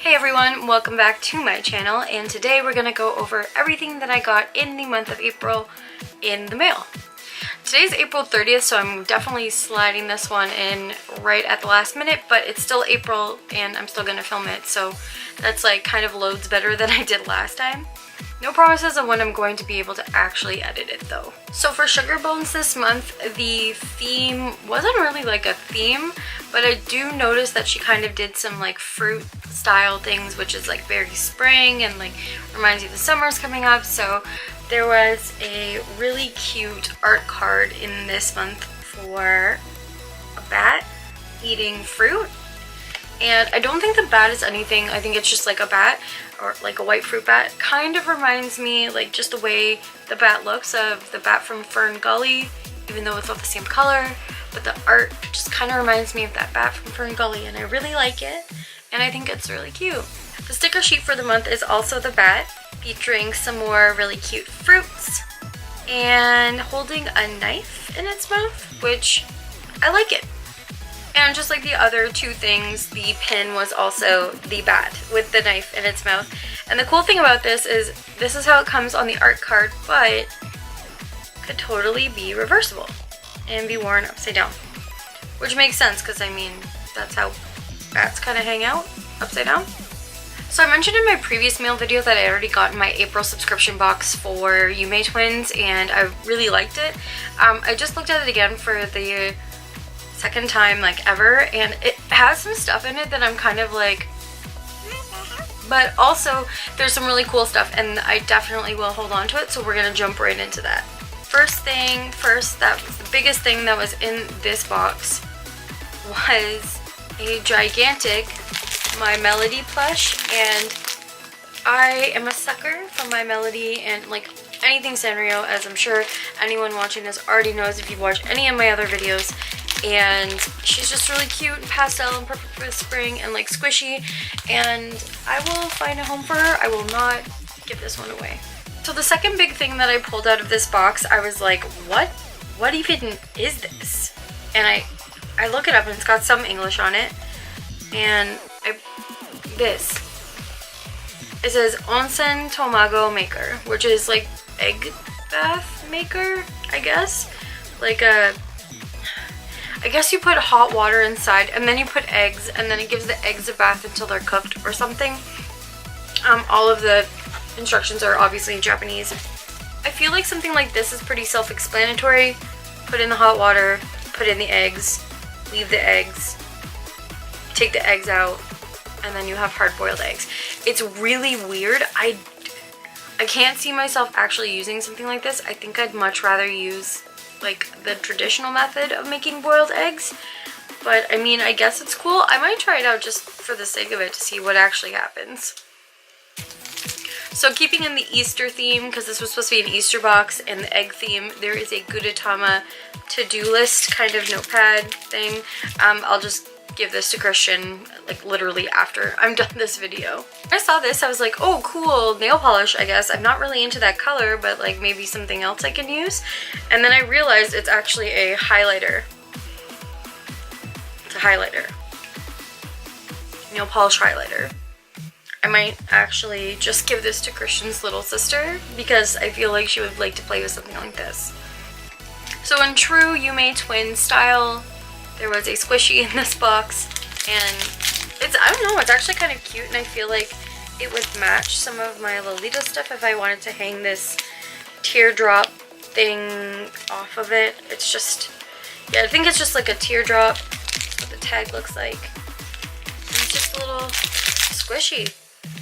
Hey everyone, welcome back to my channel, and today we're going to go over everything that I got in the month of April in the mail. Today's April 30th, so I'm definitely sliding this one in right at the last minute, but it's still April and I'm still going to film it, so that's like kind of loads better than I did last time. No promises of when I'm going to be able to actually edit it though. So for Sugarbones this month, the theme wasn't really like a theme, but I do notice that she kind of did some like fruit style things, which is like very spring and like reminds you the summer's coming up. So there was a really cute art card in this month for a bat eating fruit. And I don't think the bat is anything, I think it's just like a bat, or like a white fruit bat. Kind of reminds me, like just the way the bat looks, of the bat from Fern Gully, even though it's not the same color, but the art just kind of reminds me of that bat from Fern Gully, and I really like it, and I think it's really cute. The sticker sheet for the month is also the bat, featuring some more really cute fruits, and holding a knife in its mouth, which I like it. And just like the other two things, the pin was also the bat with the knife in its mouth. And the cool thing about this is how it comes on the art card, but could totally be reversible and be worn upside down. Which makes sense because, I mean, that's how bats kind of hang out, upside down. So I mentioned in my previous mail video that I already got my April subscription box for YumeTwins, and I really liked it. I just looked at it again for the second time like ever, and it has some stuff in it that I'm kind of like, but also there's some really cool stuff, and I definitely will hold on to it, so we're gonna jump right into that. First thing first, that was the biggest thing that was in this box, was a gigantic My Melody plush, and I am a sucker for My Melody and like anything Sanrio, as I'm sure anyone watching this already knows if you've watched any of my other videos. And she's just really cute and pastel and perfect for the spring and like squishy, and I will find a home for her. I will not give this one away. So the second big thing that I pulled out of this box, I was like, what even is this? And I look it up, and it's got some English on it, and it says onsen tomago maker, which is like egg bath maker, I guess. Like I guess you put hot water inside, and then you put eggs, and then it gives the eggs a bath until they're cooked or something. All of the instructions are obviously in Japanese. I feel like something like this is pretty self-explanatory. Put in the hot water, put in the eggs, leave the eggs, take the eggs out, and then you have hard-boiled eggs. It's really weird. I can't see myself actually using something like this. I think I'd much rather use like the traditional method of making boiled eggs, but I mean, I guess it's cool. I might try it out just for the sake of it to see what actually happens. So keeping in the Easter theme, because this was supposed to be an Easter box, and the egg theme, there is a Gudetama to-do list kind of notepad thing. I'll just give this to Christian like literally after I'm done this video. When I saw this, I was like, oh cool, nail polish, I guess. I'm not really into that color, but like maybe something else I can use. And then I realized it's actually a highlighter. It's a highlighter. Nail polish highlighter. I might actually just give this to Christian's little sister, because I feel like she would like to play with something like this. So in true YumeTwins style, there was a squishy in this box, and I don't know, it's actually kind of cute, and I feel like it would match some of my Lolita stuff if I wanted to hang this teardrop thing off of it. It's just, yeah, I think it's just like a teardrop. That's what the tag looks like. And it's just a little squishy.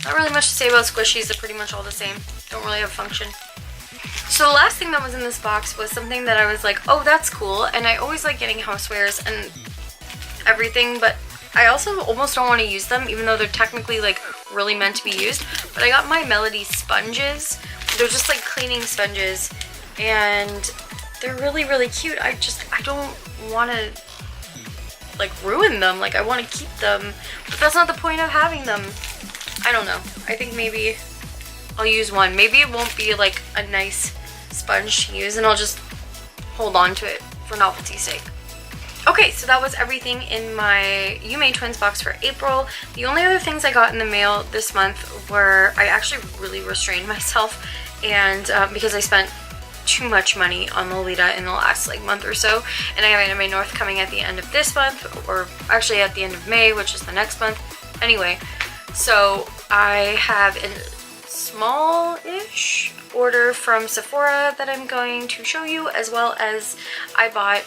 Not really much to say about squishies, they're pretty much all the same. Don't really have function. So the last thing that was in this box was something that I was like, oh, that's cool, and I always like getting housewares and everything, but I also almost don't want to use them, even though they're technically like really meant to be used. But I got My Melody sponges. They're just like cleaning sponges, and they're really, really cute. I don't want to like ruin them. Like, I want to keep them, but that's not the point of having them. I don't know. I think maybe I'll use one. Maybe it won't be like a nice sponge to use, and I'll just hold on to it for novelty's sake. Okay, so that was everything in my YumeTwins box for April. The only other things I got in the mail this month were, I actually really restrained myself, and because I spent too much money on Lolita in the last like month or so, and I have Anime North coming at the end of this month, or actually at the end of May, which is the next month. Anyway, so I have a small-ish order from Sephora that I'm going to show you, as well as I bought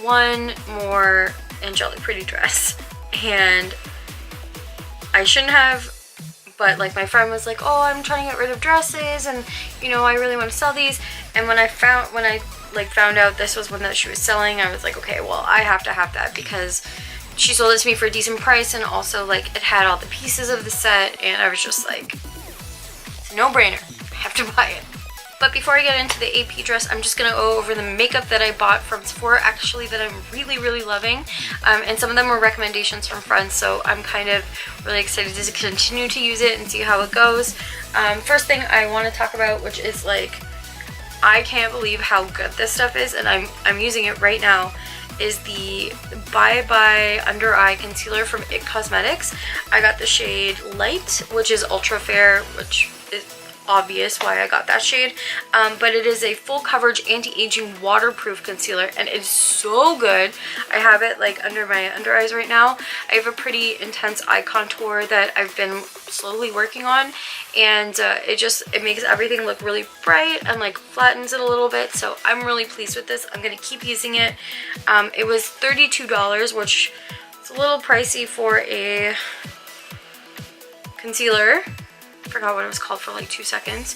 one more Angelic pretty dress, and I shouldn't have, but like my friend was like, oh, I'm trying to get rid of dresses, and you know, I really want to sell these. And when I found out this was one that she was selling, I was like, okay, well, I have to have that because she sold it to me for a decent price, and also like it had all the pieces of the set, and I was just like, it's a no-brainer, I have to buy it. But before I get into the AP dress, I'm just going to go over the makeup that I bought from Sephora, actually, that I'm really, really loving. And some of them were recommendations from friends, so I'm kind of really excited to continue to use it and see how it goes. First thing I want to talk about, which is like, I can't believe how good this stuff is, and I'm using it right now, is the Bye Bye Under Eye Concealer from IT Cosmetics. I got the shade Light, which is ultra fair, which is obvious why I got that shade, but it is a full coverage anti-aging waterproof concealer, and it's so good. I have it like under my under eyes right now. I have a pretty intense eye contour that I've been slowly working on, and it makes everything look really bright and like flattens it a little bit, so I'm really pleased with this. I'm gonna keep using it. It was $32, which is a little pricey for a concealer. I forgot what it was called for like 2 seconds,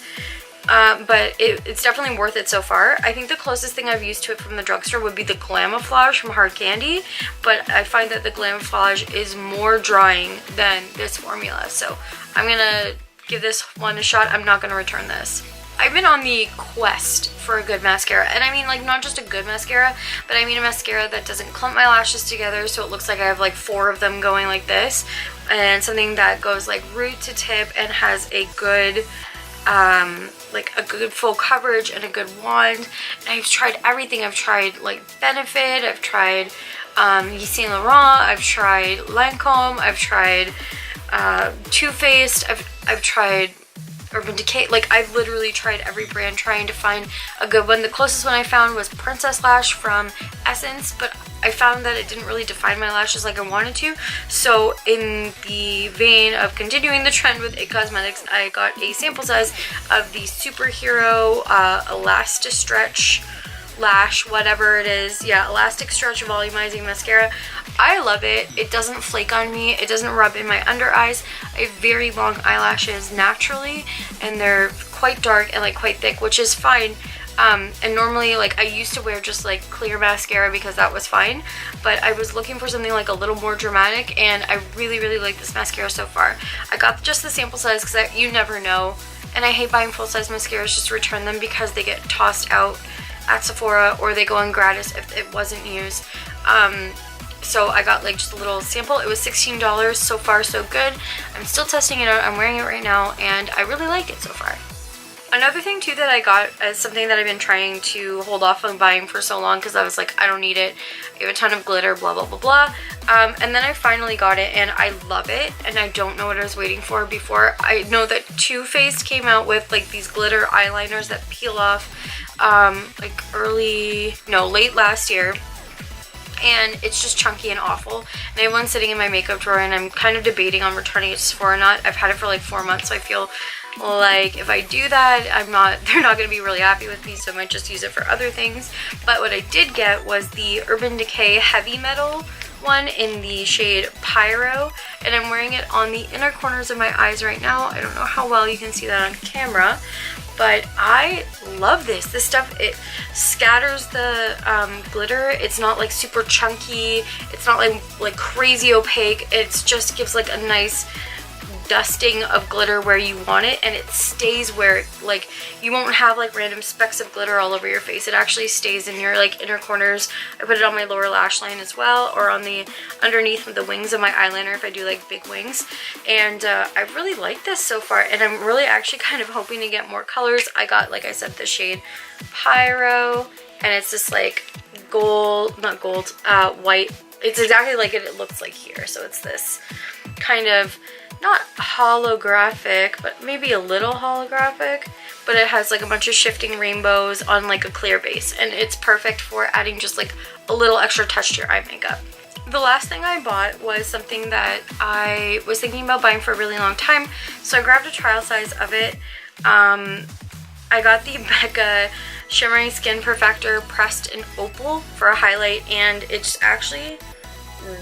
but it's definitely worth it so far. I think the closest thing I've used to it from the drugstore would be the Glamouflage from Hard Candy, but I find that the Glamouflage is more drying than this formula, so I'm gonna give this one a shot. I'm not gonna return this. I've been on the quest for a good mascara, and I mean like not just a good mascara, but I mean a mascara that doesn't clump my lashes together so it looks like I have like 4 of them going like this, and something that goes like root to tip and has a good like a good full coverage and a good wand. And I've tried everything. I've tried like Benefit, I've tried Yves Saint Laurent, I've tried Lancome, I've tried Too Faced, I've tried Urban Decay. Like I've literally tried every brand trying to find a good one. The closest one I found was Princess Lash from Essence, but I found that it didn't really define my lashes like I wanted to. So in the vein of continuing the trend with IT Cosmetics, I got a sample size of the Superhero Elastic Stretch Lash, whatever it is. Yeah, Elastic Stretch Volumizing Mascara. I love it. It doesn't flake on me. It doesn't rub in my under eyes. I have very long eyelashes naturally, and they're quite dark and like quite thick, which is fine. And normally like I used to wear just like clear mascara because that was fine, but I was looking for something like a little more dramatic, and I really like this mascara so far. I got just the sample size because you never know, and I hate buying full-size mascaras just to return them because they get tossed out at Sephora or they go on gratis if it wasn't used. So I got like just a little sample. It was $16. So far so good. I'm still testing it out. I'm wearing it right now, and I really like it so far. Another thing too that I got as something that I've been trying to hold off on buying for so long because I was like, I don't need it. I have a ton of glitter, blah blah blah blah. And then I finally got it, and I love it, and I don't know what I was waiting for before. I know that Too Faced came out with like these glitter eyeliners that peel off like late last year. And it's just chunky and awful, and I have one sitting in my makeup drawer, and I'm kind of debating on returning it to Sephora or not. I've had it for like 4 months, so I feel like if I do that, they're not going to be really happy with me, so I might just use it for other things. But what I did get was the Urban Decay Heavy Metal one in the shade Pyro, and I'm wearing it on the inner corners of my eyes right now. I don't know how well you can see that on camera, but I love this. This stuff, it scatters the glitter. It's not like super chunky. It's not like crazy opaque. It just gives like a nice dusting of glitter where you want it, and it stays where, like, you won't have like random specks of glitter all over your face. It actually stays in your like inner corners. I put it on my lower lash line as well, or on the underneath of the wings of my eyeliner if I do like big wings. And I really like this so far, and I'm really actually kind of hoping to get more colors. I got, like I said, the shade Pyro, and it's this like gold, not gold, white. It's exactly like it looks like here. So it's this kind of, not holographic, but maybe a little holographic, but it has like a bunch of shifting rainbows on like a clear base, and it's perfect for adding just like a little extra touch to your eye makeup. The last thing I bought was something that I was thinking about buying for a really long time, so I grabbed a trial size of it. I got the Becca Shimmering Skin Perfector Pressed in Opal for a highlight, and it's actually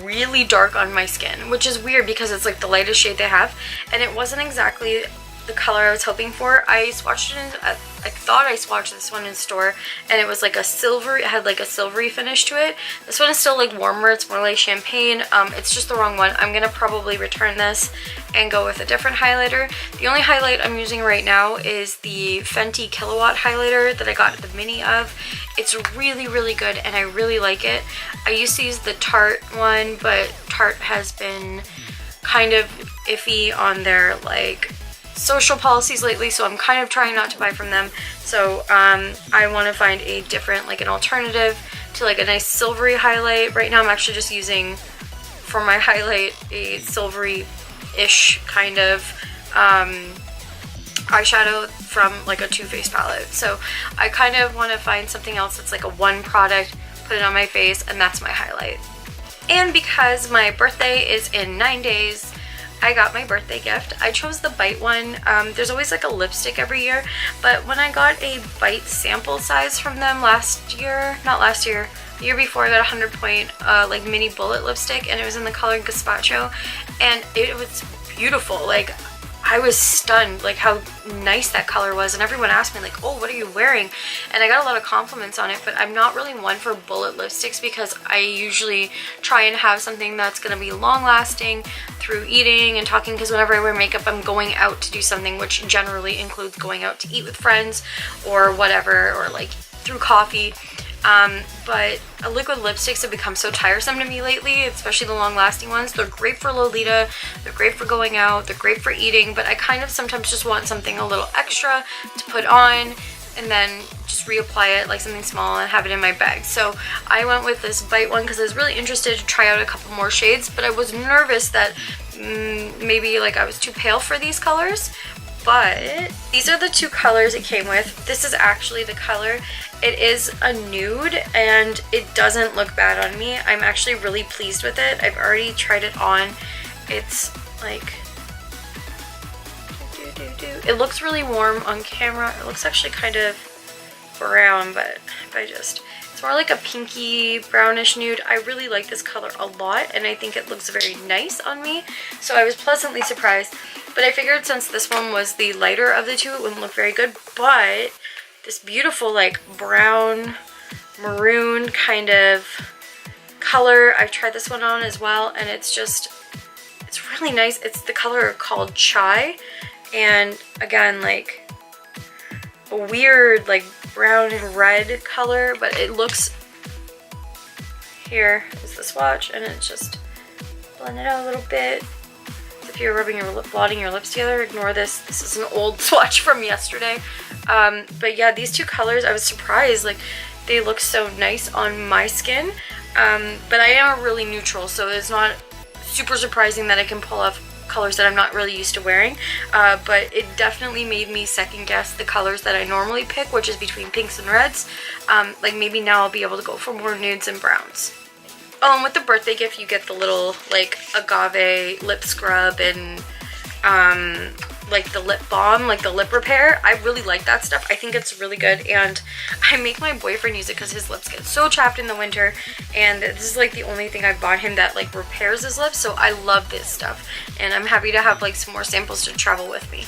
really dark on my skin, which is weird because it's like the lightest shade they have, and it wasn't exactly the color I was hoping for. I swatched it in, I thought I swatched this one in store, and it was like a silvery, it had like a silvery finish to it. This one is still like warmer, it's more like champagne. It's just the wrong one. I'm gonna probably return this and go with a different highlighter. The only highlight I'm using right now is the Fenty Kilowatt highlighter that I got the mini of. It's really, really good, and I really like it. I used to use the Tarte one, but Tarte has been kind of iffy on their like social policies lately, so I'm kind of trying not to buy from them. So I want to find a different, like an alternative to like a nice silvery highlight. Right now I'm actually just using for my highlight a silvery-ish kind of eyeshadow from like a Too Faced palette. So I kind of want to find something else that's like a one product, put it on my face, and that's my highlight. And because my birthday is in 9 days, I got my birthday gift. I chose the Bite one. There's always like a lipstick every year, but when I got a Bite sample size from them last year, not last year, the year before, I got a 100 point like mini bullet lipstick, and it was in the color Gazpacho, and it was beautiful. Like, I was stunned like how nice that color was, and everyone asked me like, oh, what are you wearing? And I got a lot of compliments on it, but I'm not really one for bullet lipsticks because I usually try and have something that's going to be long lasting through eating and talking, because whenever I wear makeup I'm going out to do something, which generally includes going out to eat with friends or whatever, or like through coffee. But liquid lipsticks have become so tiresome to me lately, especially the long-lasting ones. They're great for Lolita, they're great for going out, they're great for eating, but I kind of sometimes just want something a little extra to put on and then just reapply it like something small and have it in my bag. So I went with this Bite one because I was really interested to try out a couple more shades, but I was nervous that maybe like I was too pale for these colors. But these are the two colors it came with. This is actually the color. It is a nude, and it doesn't look bad on me. I'm actually really pleased with it. I've already tried it on. It's like, it looks really warm on camera. It looks actually kind of brown, but if I just, it's more like a pinky brownish nude. I really like this color a lot, and I think it looks very nice on me. So I was pleasantly surprised. But I figured since this one was the lighter of the two, it wouldn't look very good. But this beautiful like brown maroon kind of color, I've tried this one on as well, and it's just, it's really nice. It's the color called Chai, and again, like a weird like brown and red color, but it looks, here is the swatch, and it's just blend it out a little bit. If you're rubbing your blotting your lips together, ignore this. This is an old swatch from yesterday. But yeah, these two colors, I was surprised, like they look so nice on my skin. But I am really neutral, so it's not super surprising that I can pull off colors that I'm not really used to wearing. But it definitely made me second guess the colors that I normally pick, which is between pinks and reds. Like maybe now I'll be able to go for more nudes and browns. Oh, and with the birthday gift, you get the little, like, agave lip scrub and, like, the lip balm, like, the lip repair. I really like that stuff. I think it's really good, and I make my boyfriend use it because his lips get so chapped in the winter, and this is, like, the only thing I've bought him that, like, repairs his lips, so I love this stuff, and I'm happy to have, like, some more samples to travel with me.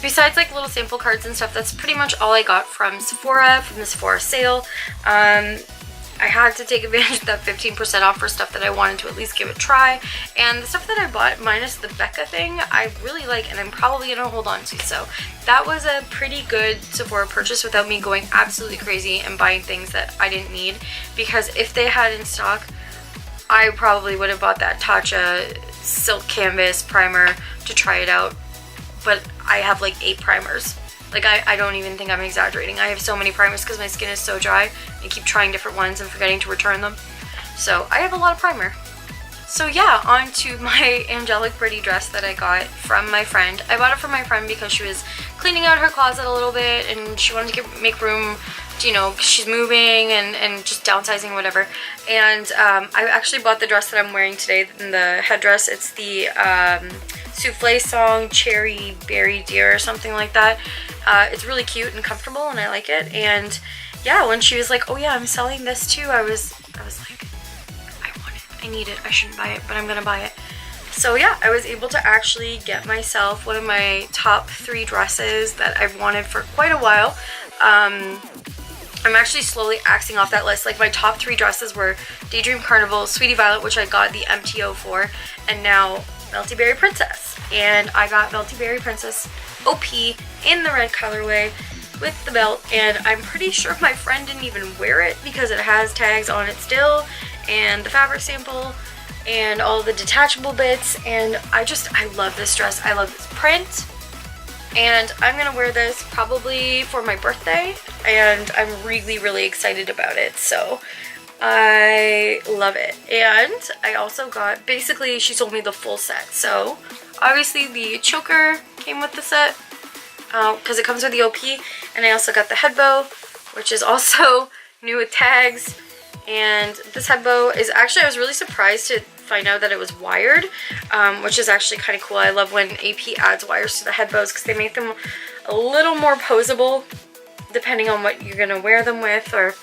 Besides, like, little sample cards and stuff, that's pretty much all I got from Sephora, from the Sephora sale. I had to take advantage of that 15% off for stuff that I wanted to at least give a try. And the stuff that I bought, minus the Becca thing, I really like, and I'm probably going to hold on to. So that was a pretty good Sephora purchase without me going absolutely crazy and buying things that I didn't need. Because if they had in stock, I probably would have bought that Tatcha Silk Canvas primer to try it out. But I have like 8 primers. Like, I don't even think I'm exaggerating. I have so many primers because my skin is so dry. I keep trying different ones and forgetting to return them. So I have a lot of primer. So yeah, on to my Angelic Pretty dress that I got from my friend. I bought it from my friend because she was cleaning out her closet a little bit and she wanted to make room, you know, she's moving and just downsizing, whatever. And I actually bought the dress that I'm wearing today, the headdress. It's the Souffle Song Cherry Berry Deer or something like that. It's really cute and comfortable and I like it. And yeah, when she was like, oh yeah, I'm selling this too, I was like, I need it. I shouldn't buy it, but I'm gonna buy it. So yeah, I was able to actually get myself one of my top 3 dresses that I've wanted for quite a while. I'm actually slowly axing off that list. Like, my top 3 dresses were Daydream Carnival, Sweetie Violet, which I got the MTO for, and now Melty Berry Princess. And I got Melty Berry Princess OP in the red colorway with the belt, and I'm pretty sure my friend didn't even wear it because it has tags on it still, and the fabric sample and all the detachable bits. And I love this dress. I love this print, and I'm gonna wear this probably for my birthday, and I'm really excited about it. So I love it. And I also got, basically she sold me the full set. So obviously the choker came with the set because it comes with the OP, and I also got the head bow, which is also new with tags. And this head bow is actually, I was really surprised to find out that it was wired, which is actually kind of cool. I love when AP adds wires to the head bows because they make them a little more posable depending on what you're gonna wear them with, or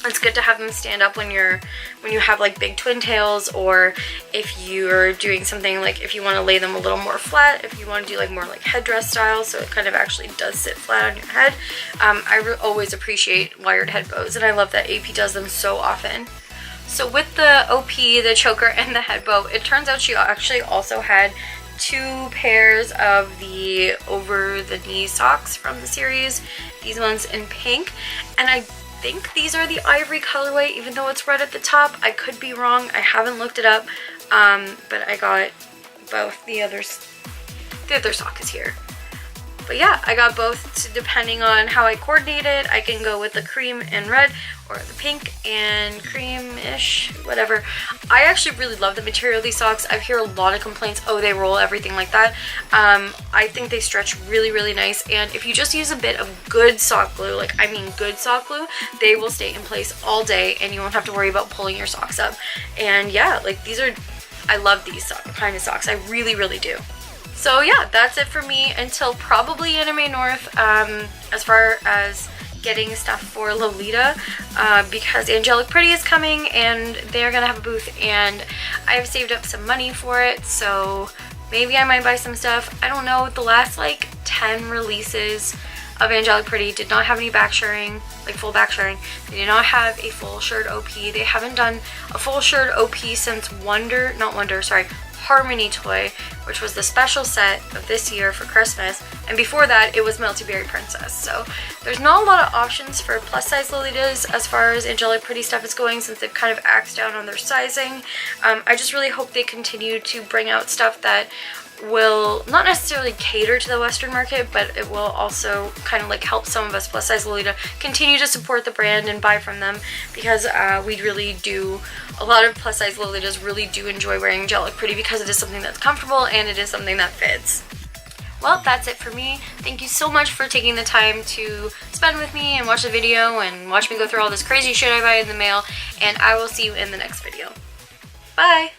it's good to have them stand up when you have like big twin tails, or if you're doing something like if you want to lay them a little more flat, if you want to do like more like headdress style, so it kind of actually does sit flat on your head. I always appreciate wired head bows, and I love that AP does them so often. So with the OP, the choker, and the head bow, it turns out she actually also had 2 pairs of the over the knee socks from the series, these ones in pink, and I think these are the ivory colorway, even though it's red at the top. I could be wrong, I haven't looked it up, but I got both. The other sock is here. But yeah, I got both, so depending on how I coordinate it, I can go with the cream and red, or the pink and cream-ish, whatever. I actually really love the material of these socks. I've heard a lot of complaints, oh, they roll, everything like that. I think they stretch really nice, and if you just use a bit of good sock glue, like I mean good sock glue, they will stay in place all day and you won't have to worry about pulling your socks up. And yeah, like these are, I love these kind of socks. I really do. So yeah, that's it for me until probably Anime North, as far as getting stuff for Lolita, because Angelic Pretty is coming and they're gonna have a booth, and I've saved up some money for it, so maybe I might buy some stuff. I don't know. The last like 10 releases of Angelic Pretty did not have any back shirring, like full back shirring. They did not have a full shirt OP. They haven't done a full shirt OP since Harmony Toy, which was the special set of this year for Christmas, and before that it was Melty Berry Princess. So there's not a lot of options for plus size Lolitas as far as Angelic Pretty stuff is going, since they've kind of axed down on their sizing. I just really hope they continue to bring out stuff that will not necessarily cater to the Western market, but it will also kind of like help some of us plus size Lolita continue to support the brand and buy from them, because we really do, a lot of plus size Lolitas really do enjoy wearing Angelic Pretty because it is something that's comfortable and it is something that fits. Well, that's it for me. Thank you so much for taking the time to spend with me and watch the video and watch me go through all this crazy shit I buy in the mail, and I will see you in the next video. Bye!